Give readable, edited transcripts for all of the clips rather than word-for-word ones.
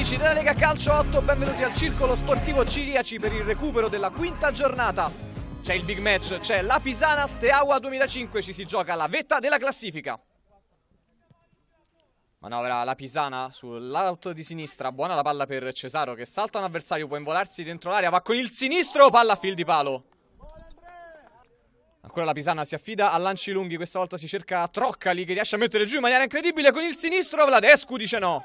amici della Lega Calcio 8, benvenuti al Circolo Sportivo Ciriaci per il recupero della quinta giornata. C'è il big match, c'è la Pisana Steaua 2005, ci si gioca la vetta della classifica. Manovra la Pisana sull'out di sinistra, buona la palla per Cesaro che salta un avversario, può involarsi dentro l'area, va con il sinistro, palla a fil di palo. Ancora la Pisana si affida a lanci lunghi, questa volta si cerca Troccali che riesce a mettere giù in maniera incredibile con il sinistro, Vladescu dice no.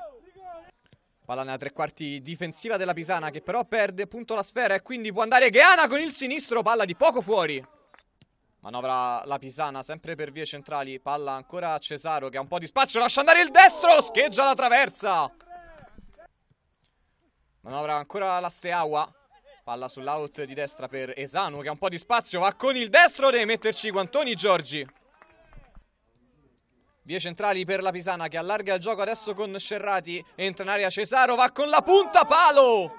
Palla nella tre quarti difensiva della Pisana che però perde appunto la sfera e quindi può andare Gheana con il sinistro, palla di poco fuori. Manovra la Pisana sempre per vie centrali, palla ancora a Cesaro che ha un po' di spazio, lascia andare il destro, scheggia la traversa. Manovra ancora la Steaua, palla sull'out di destra per Esanu che ha un po' di spazio, va con il destro, deve metterci i guantoni Giorgi. Vie centrali per la Pisana che allarga il gioco adesso con Scerrati, entra in area Cesaro, va con la punta, palo!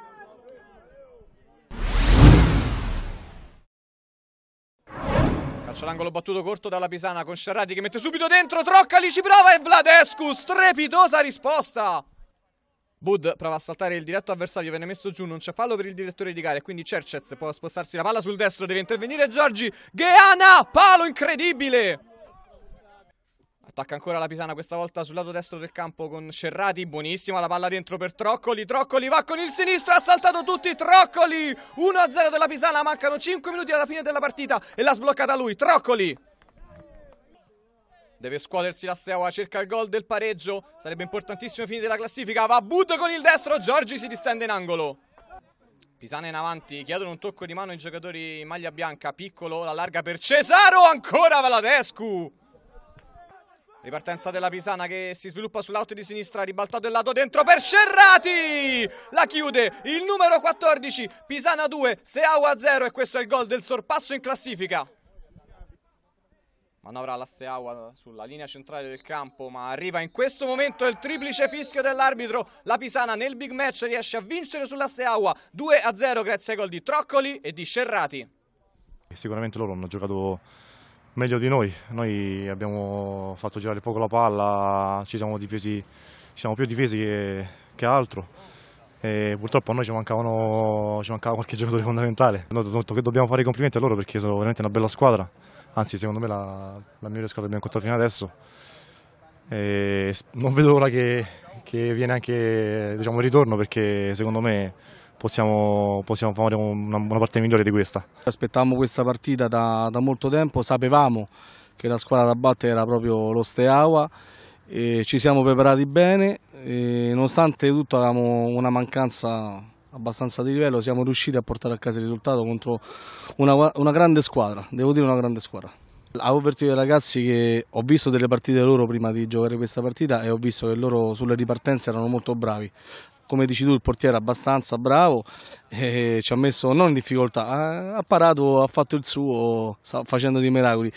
Calcio l'angolo battuto corto dalla Pisana con Scerrati che mette subito dentro, Troccali ci prova e Vladescu, strepitosa risposta! Bud prova a saltare il diretto avversario, viene messo giù, non c'è fallo per il direttore di gara e quindi Cercez può spostarsi la palla sul destro, deve intervenire Giorgi, Gheana, palo incredibile! Attacca ancora la Pisana, questa volta sul lato destro del campo con Scerrati, buonissima la palla dentro per Troccoli, Troccoli va con il sinistro, ha saltato tutti, Troccoli, 1-0 della Pisana, mancano 5 minuti alla fine della partita e l'ha sbloccata lui, Troccoli. Deve scuotersi la Steaua, cerca il gol del pareggio, sarebbe importantissimo finire la classifica, va Bud con il destro, Giorgi si distende in angolo. Pisana in avanti, chiedono un tocco di mano i giocatori in maglia bianca, piccolo, la larga per Cesaro, ancora Vladescu. Ripartenza della Pisana che si sviluppa sull'out di sinistra, ribaltato il lato dentro per Scerrati! La chiude il numero 14, Pisana 2, Steaua 0 e questo è il gol del sorpasso in classifica. Manovra la Steaua sulla linea centrale del campo, ma arriva in questo momento il triplice fischio dell'arbitro. La Pisana nel big match riesce a vincere sulla Steaua 2-0 grazie ai gol di Troccoli e di Scerrati. Sicuramente loro hanno giocato meglio di noi abbiamo fatto girare poco la palla, ci siamo più difesi che altro e purtroppo a noi ci mancava qualche giocatore fondamentale. Noi dobbiamo fare i complimenti a loro perché sono veramente una bella squadra, anzi secondo me la migliore squadra che abbiamo incontrato fino adesso e non vedo l'ora che viene anche il ritorno perché secondo me possiamo fare una parte migliore di questa. Aspettavamo questa partita da molto tempo, sapevamo che la squadra da battere era proprio lo Steaua e ci siamo preparati bene e nonostante tutto avevamo una mancanza abbastanza di livello, siamo riusciti a portare a casa il risultato contro una grande squadra, devo dire una grande squadra. Avevo avvertito i ragazzi che ho visto delle partite loro prima di giocare questa partita e ho visto che loro sulle ripartenze erano molto bravi. Come dici tu, il portiere è abbastanza bravo e ci ha messo non in difficoltà, ha parato, ha fatto il suo, sta facendo dei miracoli.